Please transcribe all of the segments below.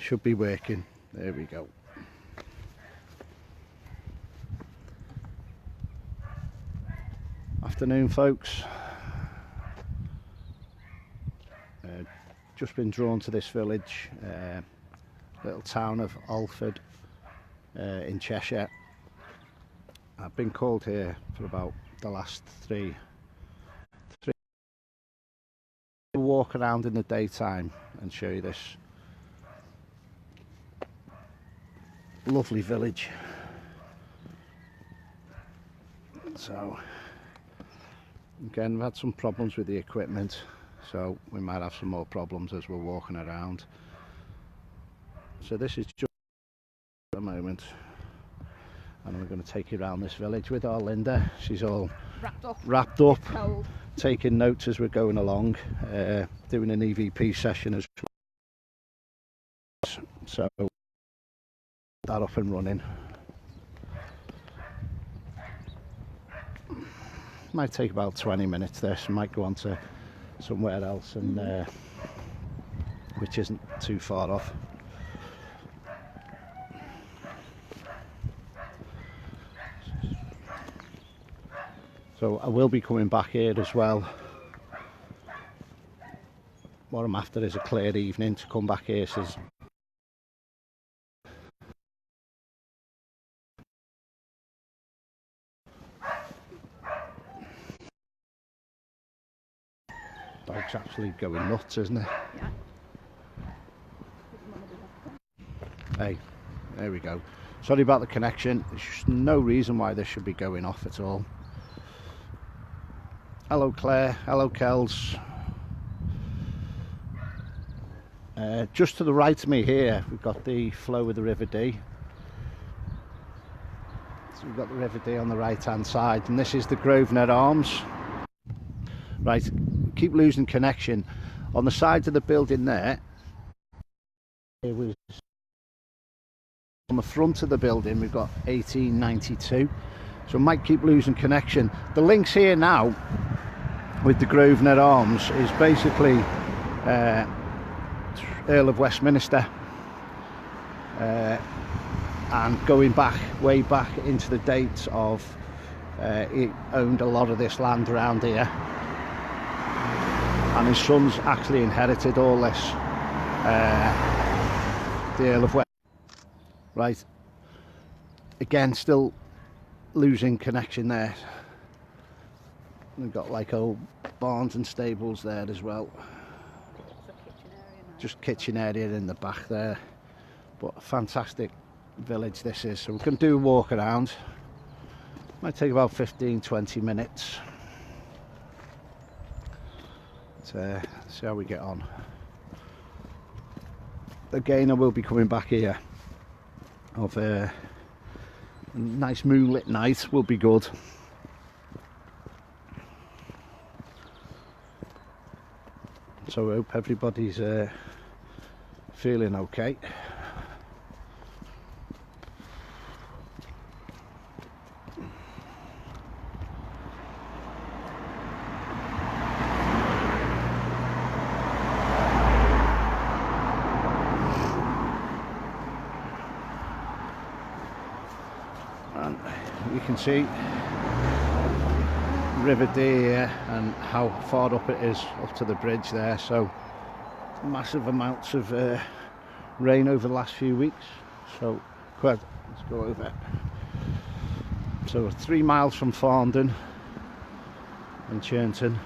should be working. There we go. Afternoon, folks. Just been drawn to this village, little town of Aldford in Cheshire. I've been called here for about the last three. Walk around in the daytime and show you this lovely village. So again, we've had some problems with the equipment, so we might have some more problems as we're walking around. So this is just at the moment, and we're going to take you around this village with our Linda. She's all wrapped up taking notes as we're going along, doing an EVP session as well. So that up and running. Might take about 20 minutes this, might go on to somewhere else, and which isn't too far off. So I will be coming back here as well. What I'm after is a clear evening to come back here. Says dog's actually going nuts, isn't it? Yeah. Hey, there we go. Sorry about the connection. There's no reason why this should be going off at all. Hello Claire, hello Kels. Just to the right of me here, we've got the flow of the River Dee. So we've got the River Dee on the right hand side, and this is the Grosvenor Arms. Right, keep losing connection. On the sides of the building there, it was on the front of the building, we've got 1892. So might keep losing connection. The links here now with the Grosvenor Arms is basically Earl of Westminster, and going back, way back into the dates of he owned a lot of this land around here, and his sons actually inherited all this, the Earl of West. Right, again still losing connection there. We've got like old barns and stables there as well. Just kitchen area in the back there, but a fantastic village this is. So we're going to do a walk around. Might take about 15-20 minutes. Let's see how we get on. Again, I will be coming back here of a nice moonlit night will be good. So I hope everybody's feeling okay. And you can see River Dee here and how far up it is up to the bridge there. So massive amounts of rain over the last few weeks. So let's go over. So we're 3 miles from Farndon and Chernton.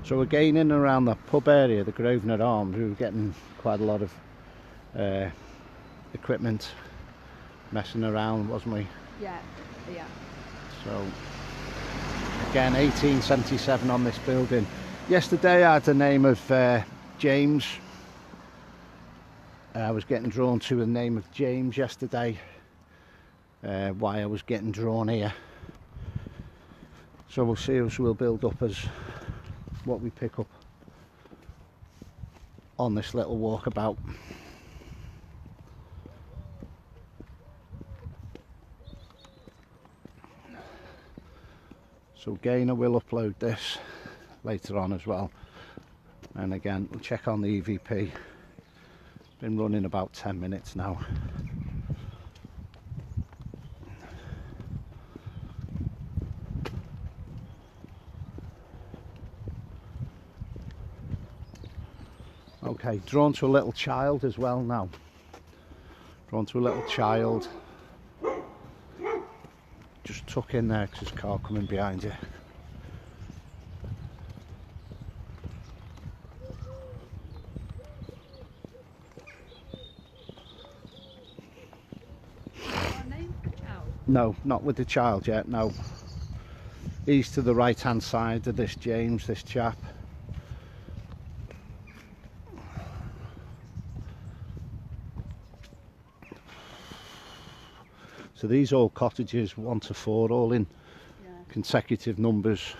So again, in and around the pub area, the Grosvenor Arms, we were getting quite a lot of equipment messing around, wasn't we? Yeah. So again, 1877 on this building. Yesterday I had the name of James. I was getting drawn to the name of James yesterday. Why I was getting drawn here. So we'll see as we'll build up as what we pick up on this little walkabout. So again, I will upload this later on as well. And again, we'll check on the EVP. Been running about 10 minutes now. Okay, drawn to a little child as well now. Drawn to a little child. Just tuck in there because there's a car coming behind you. No, not with the child yet, no. He's to the right hand side of this James, this chap. So these all cottages, 1 to 4, all in consecutive numbers.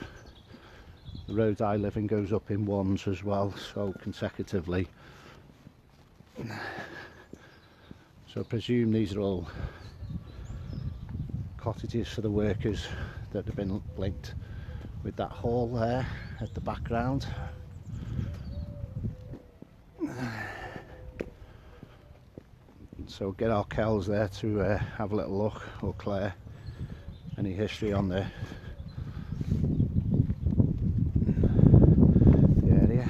The road I live in goes up in ones as well, so consecutively. So I presume these are all cottages for the workers that have been linked with that hall there at the background. So get our Kells there to have a little look, or Claire, any history on the area.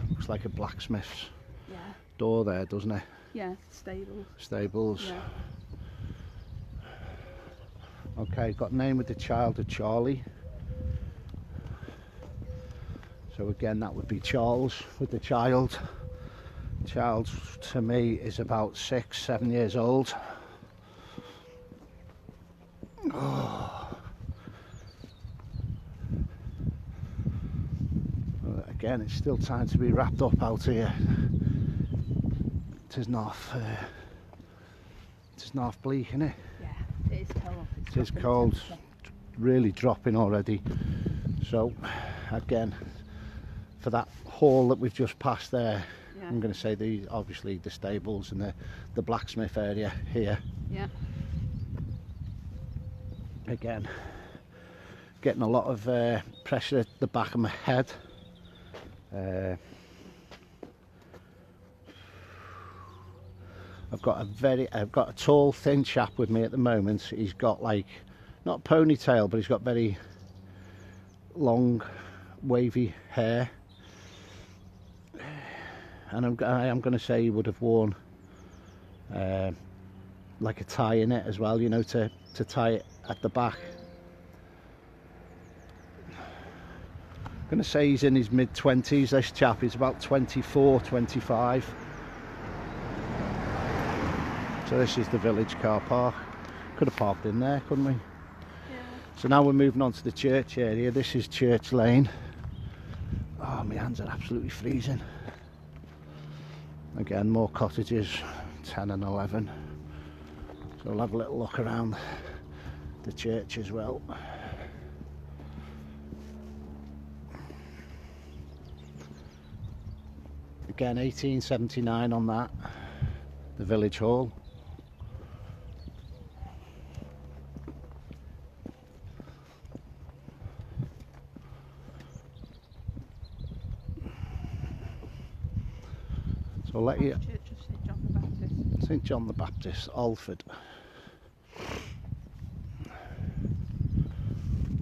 Looks like a blacksmith's door there, doesn't it? Yeah, stables. Stables. Yeah. Okay, got name of the child of Charlie. So again, that would be Charles with the child. Child to me is about 6, 7 years old. Oh. Again, it's still time to be wrapped up out here. It is not bleak, isn't it? Yeah, it is cold. It is cold, really dropping already. So again, for that hall that we've just passed there, I'm going to say these, obviously the stables and the blacksmith area here. Yeah. Again, getting a lot of pressure at the back of my head. I've got a tall, thin chap with me at the moment. He's got like, not ponytail, but he's got very long, wavy hair. And I am going to say he would have worn like a tie in it as well, you know, to tie it at the back. I'm going to say he's in his mid-20s, this chap. He's about 24, 25. So this is the village car park. Could have parked in there, couldn't we? Yeah. So now we're moving on to the church area. This is Church Lane. Oh, my hands are absolutely freezing. Again, more cottages, 10 and 11. So we'll have a little look around the church as well. Again, 1879 on that, the village hall. So I'll let you. Church of St John the Baptist. St John the Baptist, Aldford.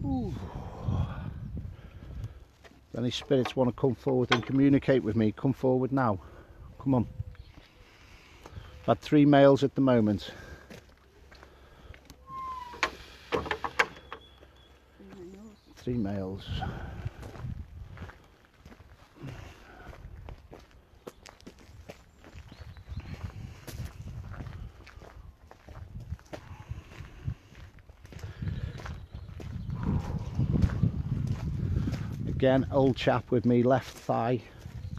Ooh. Any spirits want to come forward and communicate with me, come forward now. Come on. I've had 3 males at the moment. 3 males. Again, old chap with me, left thigh,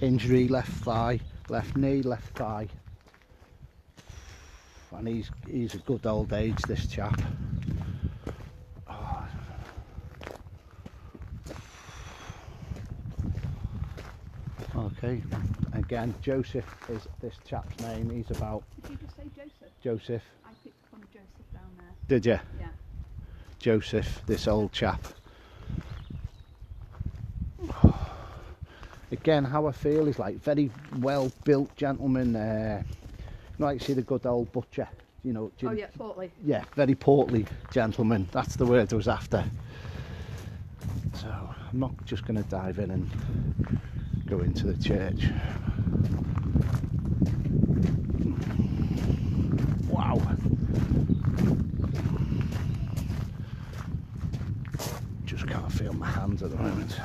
injury, left thigh, left knee, left thigh. And he's a good old age, this chap. Oh. Okay, again, Joseph is this chap's name. He's about... Did you just say Joseph? Joseph. I picked up on Joseph down there. Did you? Yeah. Joseph, this old chap. Again, how I feel is like very well built gentleman. You know, like you see the good old butcher, you know. Oh yeah, portly. Yeah, very portly gentleman. That's the word I was after. So I'm not just going to dive in and go into the church. Wow. Just can't feel my hands at the moment.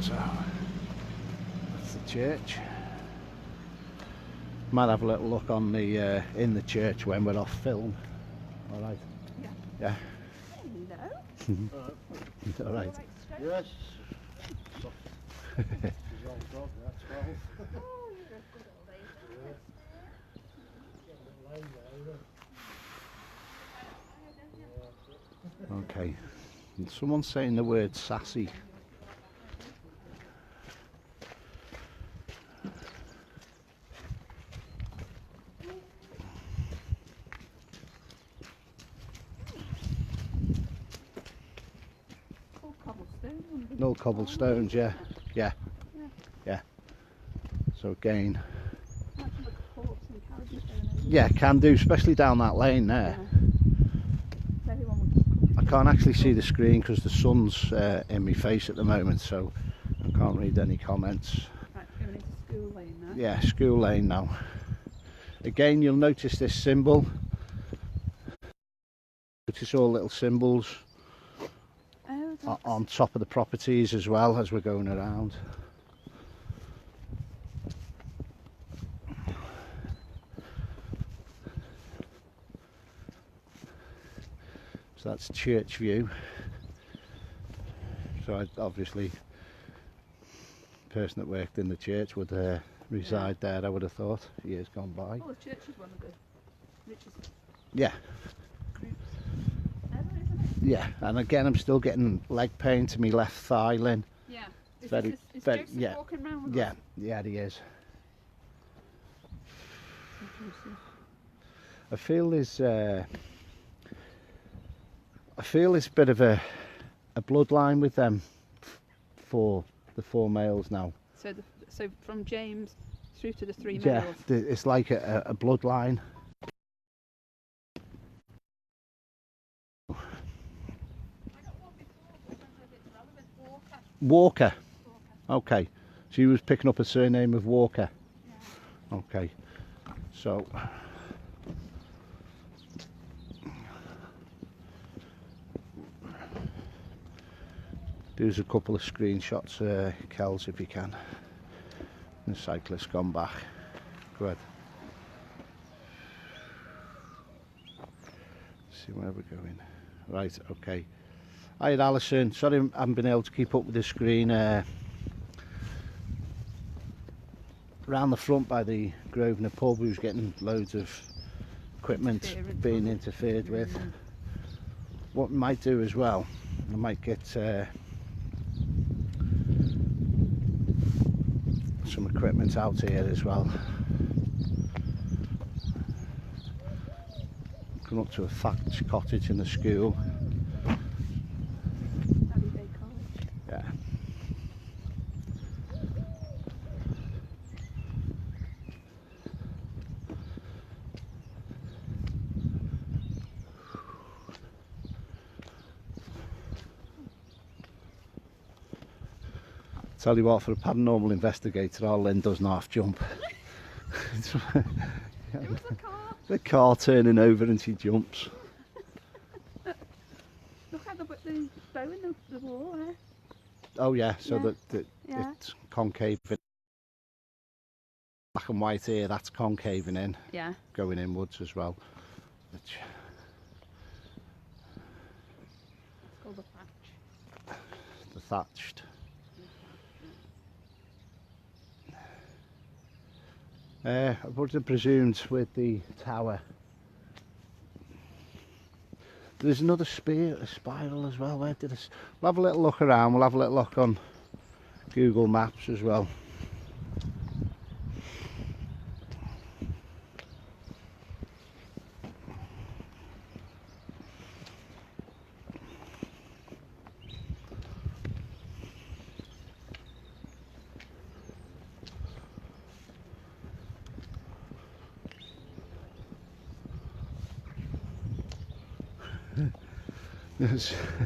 So that's the church. Might have a little look on the in the church when we're off film. All right. Yeah. Yeah. Hello. All right. Yes. Oh, you're a good old lady. Okay. And someone's saying the word sassy. All cobblestone. No cobblestones, yeah. Yeah. Yeah. Yeah. So again, Might have like a horse and carriage going over. yeah, can do, especially down that lane there. Yeah. Everyone would just come. I can't actually see the screen because the sun's in my face at the moment, so I can't read any comments. Right, going into school lane now. Yeah, school lane now. Again, you'll notice this symbol. Notice all little symbols Oh, that's... on top of the properties as well as we're going around. So that's church view. So obviously the person that worked in the church would reside there, I would have thought, years gone by. Oh, the church is one of the richest Yeah, groups ever, isn't it? yeah, and again I'm still getting leg pain to my left thigh, Lynn. Yeah. Is Very- Joseph very- yeah. walking around with Yeah, us? yeah he is. Joseph. I feel there's a bit of a bloodline with them for the four males now. So from James through to the three Yeah, males. it's like a bloodline. Walker. Okay. So you was picking up a surname of Walker. Yeah. Okay. So there's a couple of screenshots, Kels, if you can. The cyclist's gone back. Good. See where we're going. Right, okay. Hi Alison, sorry I haven't been able to keep up with the screen. Around the front by the Grosvenor pub, we was getting loads of equipment being interfered with. What we might do as well, I might get some equipment out here as well. Come up to a thatched cottage in the school. Abbey Bay College. Yeah. Tell you what, for a paranormal investigator, all Lynn does an half jump. It was a car. The car turning over and she jumps. Look at the bow in the wall there. Oh yeah, so Yeah. that Yeah. it's concave. Black and white here, that's concaving in, Yeah. going inwards as well. Which, It's called the thatch. the thatched. I would have presumed with the tower There's another spiral as well. Where did this? We'll have a little look around. We'll have a little look on Google Maps as well.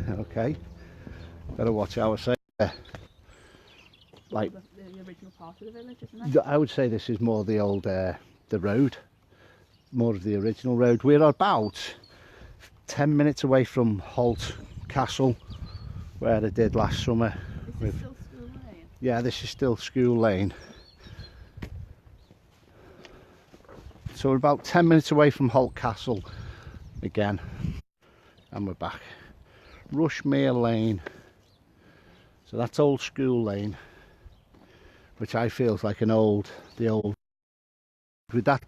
Okay, better watch how I say there. Like the original part of the village, isn't it? I would say this is more the old the road, more of the original road. We're about 10 minutes away from Holt Castle, where I did last summer. This is still School Lane. Yeah, this is still School Lane. So we're about 10 minutes away from Holt Castle again, and we're back. Rushmere Lane. So that's Old School Lane, which I feel is like the old with that.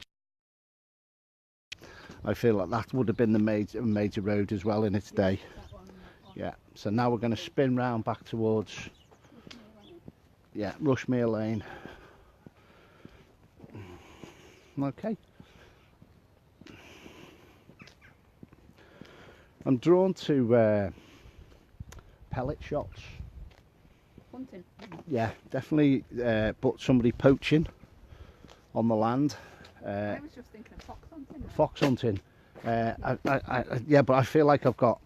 I feel like that would have been the major road as well in its day. That one. Yeah. So now we're going to spin round back towards Rushmere Lane. Okay. I'm drawn to pellet shots. Hunting. Yeah, definitely. But somebody poaching on the land. I was just thinking of fox hunting. Fox hunting. Yeah, but I feel like I've got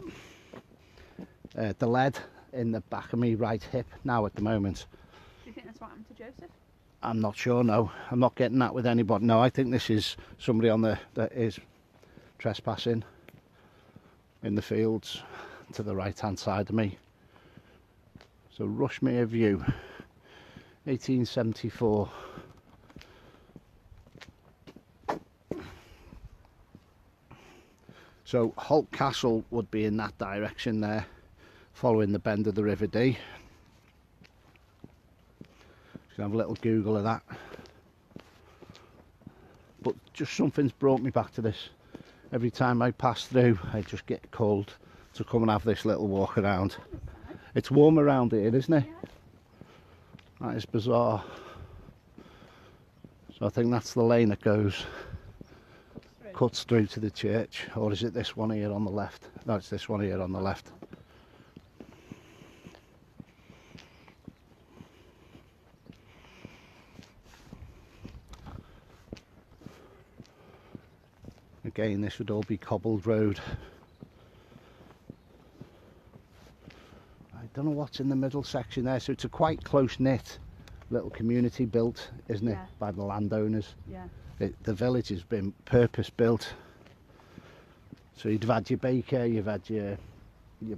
the lead in the back of me right hip now at the moment. Do you think that's what happened to Joseph? I'm not sure. No, I'm not getting that with anybody. No, I think this is somebody on that is trespassing in the fields to the right hand side of me. So Rushmere View, 1874. So Holt Castle would be in that direction there, following the bend of the River Dee. Just have a little Google of that. But just something's brought me back to this. Every time I pass through, I just get called to come and have this little walk around. It's warm around here, isn't it? Yeah. That is bizarre. So I think that's the lane that cuts through to the church. Or is it this one here on the left? No, it's this one here on the left. Again, this would all be cobbled road. I don't know what's in the middle section there. So it's a quite close-knit little community built, isn't it, Yeah. by the landowners. Yeah. The village has been purpose-built. So you've had your baker, you've had your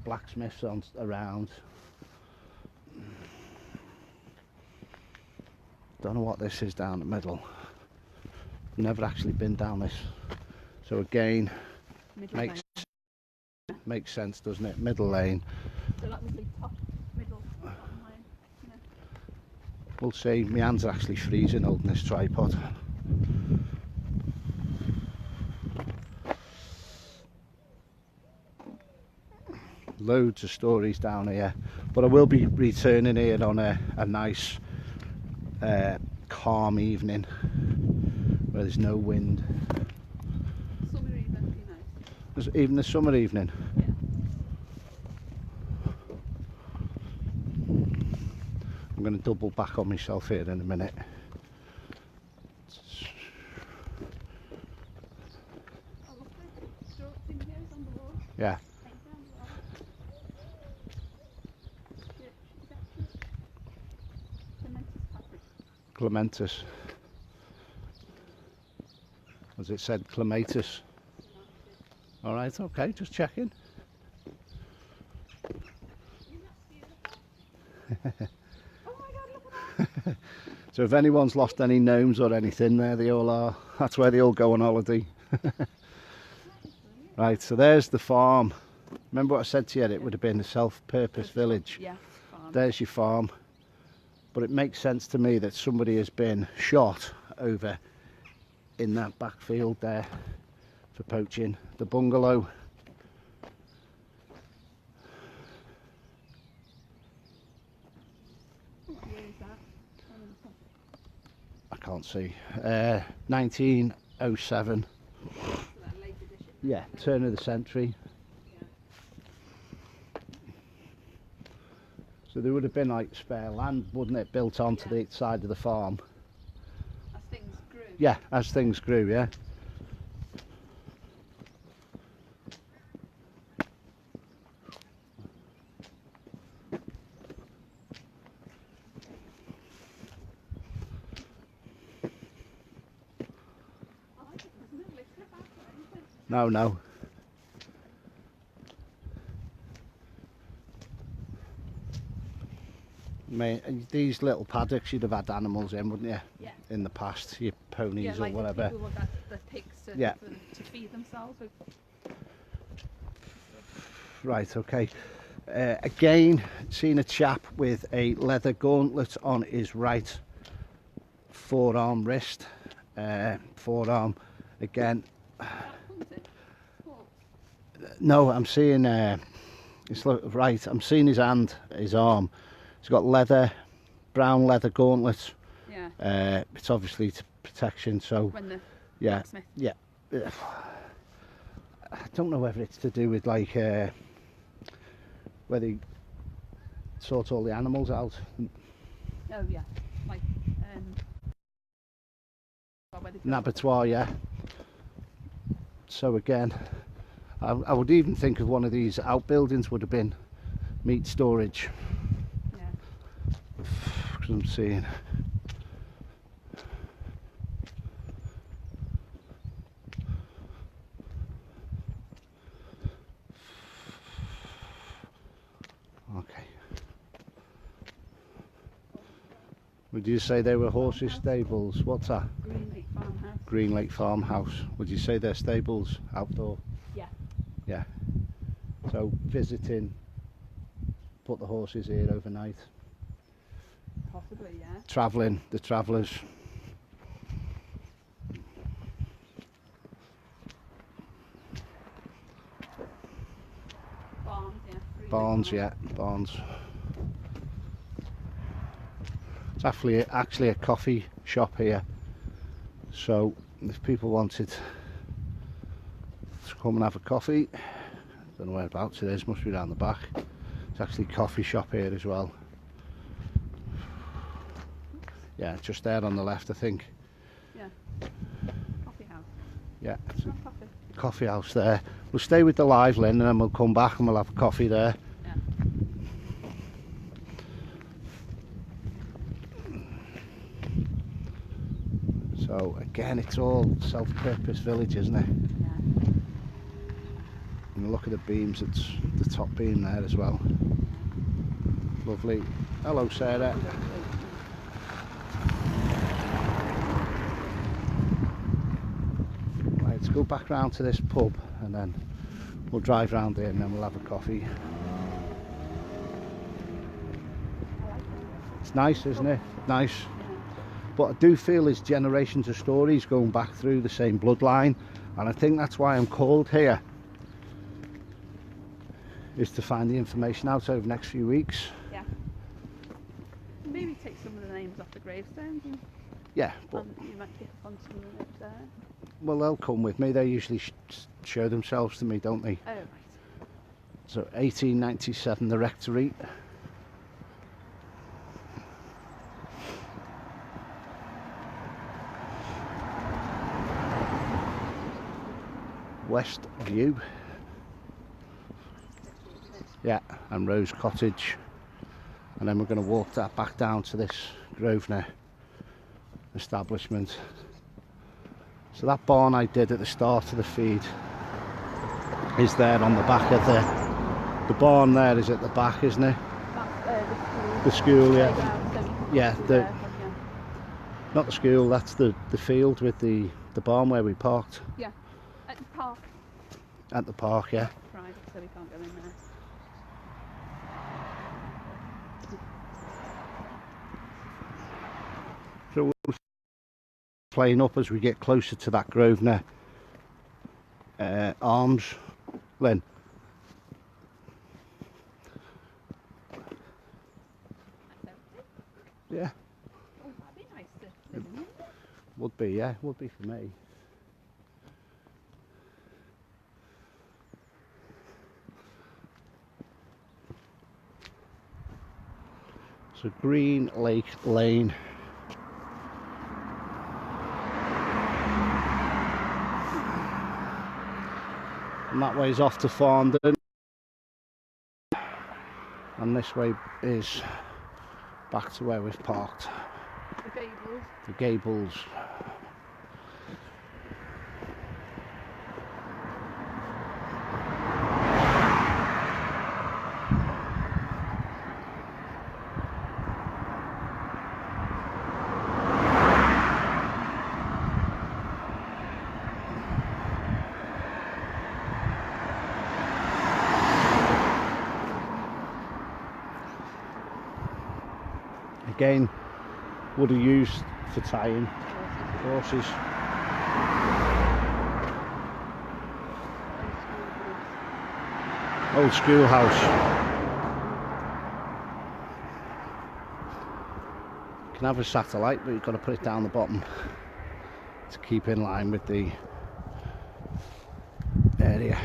blacksmiths around. Don't know what this is down the middle. Never actually been down this. So again, Middle makes sense, doesn't it? Middle lane. So that would be top, middle, bottom lane. Yeah. We'll see. My hands are actually freezing holding this tripod. Loads of stories down here, but I will be returning here on a nice calm evening where there's no wind. Summer evening would be nice. Even the summer evening. Yeah. I'm going to double back on myself here in a minute. Oh, look at the videos on the wall. Yeah. Clematis. As it said, clematis. All right, okay, just checking. Oh my God, look at that! So if anyone's lost any gnomes or anything, there they all are. That's where they all go on holiday. Right, so there's the farm. Remember what I said to you? It would have been a self-purpose village. Yeah, farm. There's your farm. But it makes sense to me that somebody has been shot over in that backfield there for poaching. The bungalow can't see. 1907. So that late edition. Yeah, turn of the century. Yeah. So there would have been like spare land, wouldn't it, built onto the side of the farm. As things grew. Yeah, as things grew, yeah. I like it, doesn't it? They slip out or anything. No, no. I mean, these little paddocks, you'd have had animals in, wouldn't you? Yeah. In the past, your ponies Yeah, or like whatever. people would have the pigs to, Yeah. to feed themselves with. Right, okay. Again, seen a chap with a leather gauntlet on his right forearm wrist. Forearm, again. Hunting. Oh, No, I'm seeing, it's right, I'm seeing his hand, his arm. He's got brown leather gauntlet. yeah. It's obviously to protection, so When the yeah, blacksmith. yeah. I don't know whether it's to do with like where they sort all the animals out. Oh yeah. Like where they An go. abattoir, yeah. So again, I would even think of one of these outbuildings would have been meat storage, Yeah. because I'm seeing. Okay. Would you say they were horses stables? What's that? Green Lake Farmhouse. Green Lake Farmhouse. Would you say they're stables outdoor? Yeah. Yeah. So visiting, put the horses here overnight. Possibly, yeah. Travelling, the travellers. Barns, yeah. Green Lake Barns, Farm. yeah, barns. It's actually a coffee shop here. So if people wanted to come and have a coffee, don't know whereabouts it is, must be around the back. It's actually a coffee shop here as well. Yeah, just there on the left, I think. Yeah. Coffee house. Yeah, it's a Not coffee. coffee house there. We'll stay with the live Lynn and then we'll come back and we'll have a coffee there. Yeah. So again, it's all self-purpose village, isn't it? Yeah. And look at the beams, it's the top beam there as well. Lovely. Hello, Sarah. Right, let's go back round to this pub and then we'll drive round there and then we'll have a coffee. It's nice, isn't it? Nice. But I do feel there's generations of stories going back through the same bloodline, and I think that's why I'm called here, is to find the information out over the next few weeks. Yeah. Maybe take some of the names off the gravestones and Yeah, but you might pick up on some of the names there. well, they'll come with me. They usually show themselves to me, don't they? Oh, right. So 1897, the rectory. West View. Yeah, and Rose Cottage. And then we're going to walk that back down to this Grosvenor establishment. So that barn I did at the start of the feed is there on the back of the barn there is at the back, isn't it? That's The school, yeah. playground, so you can Yeah, see the- there, yeah. Not the school, that's the field with the barn where we parked Yeah. At the park. at the park, yeah. Private, so we can't go in there. So we'll playing up as we get closer to that Grosvenor Arms, Lynn. That's empty. Yeah. Oh, that'd be nice to live in. Would be, yeah, would be for me. So Green Lake Lane. And that way's off to Farndon. And this way is back to where we've parked. The Gables. The Gables. Again, would have used for tying horses. Old schoolhouse. You can have a satellite, but you've got to put it down the bottom to keep in line with the area.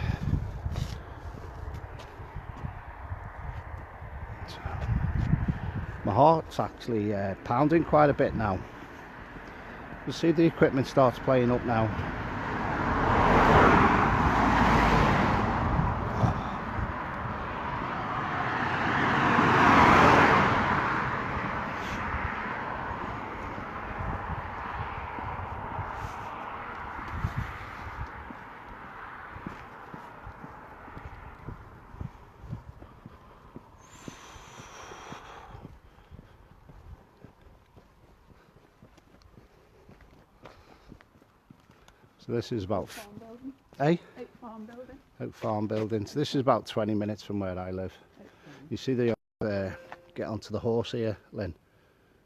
My heart's actually pounding quite a bit now. You see the equipment starts playing up now. So this is about, Oak Farm Building. Oak Farm Building. So this is about 20 minutes from where I live. You see the get onto the horse here, Lynn,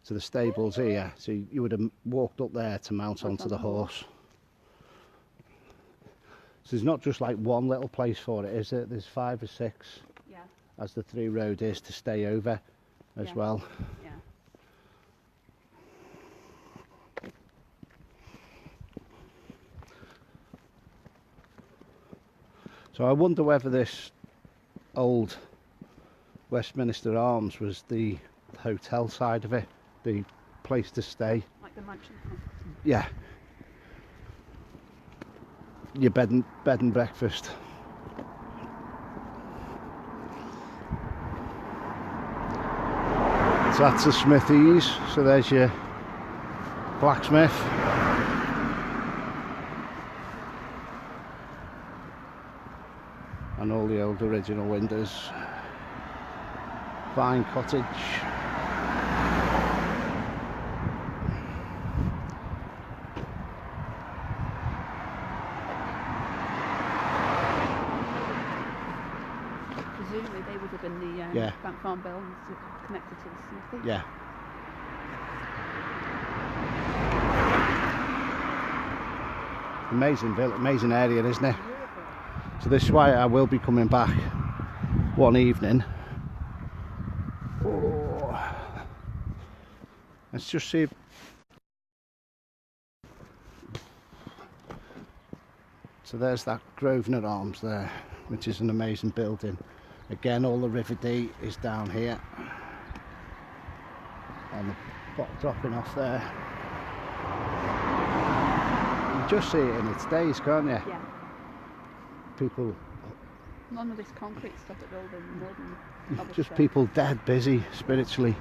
to the stables here. So you would have walked up there to mount onto the horse. So there's not just like one little place for it, is it? There's 5 or 6, Yeah. as the through road is, to stay over as well. Yeah. So I wonder whether this old Westminster Arms was the hotel side of it, the place to stay. Like the mansion. Yeah. Your bed and breakfast. So that's the smithies. So there's your blacksmith. And all the old original windows. Fine cottage. Presumably they would have been the Bank Farm buildings connected to the smithy. Yeah. Amazing area, isn't it? So this is why I will be coming back one evening. Oh. Let's just see. So there's that Grosvenor Arms there, which is an amazing building. Again, all the River Dee is down here. And the bot dropping off there. You just see it in its days, can't you? Yeah. People, None of this concrete stuff at all been modern. just people dead busy spiritually.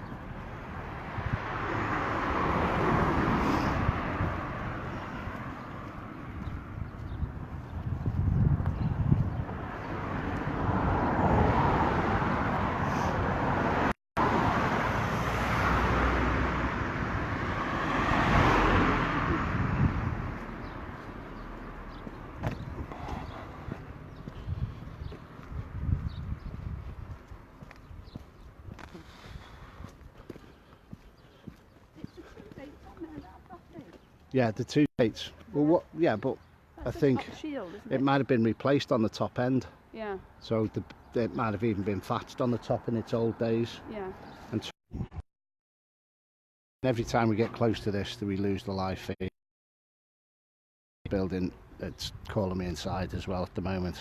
Yeah, the 2 gates. Well, what? Yeah, but I think shield, it might have been replaced on the top end. Yeah. So it might have even been thatched on the top in its old days. Yeah. And every time we get close to this, we lose the live feed. building, it's calling me inside as well at the moment.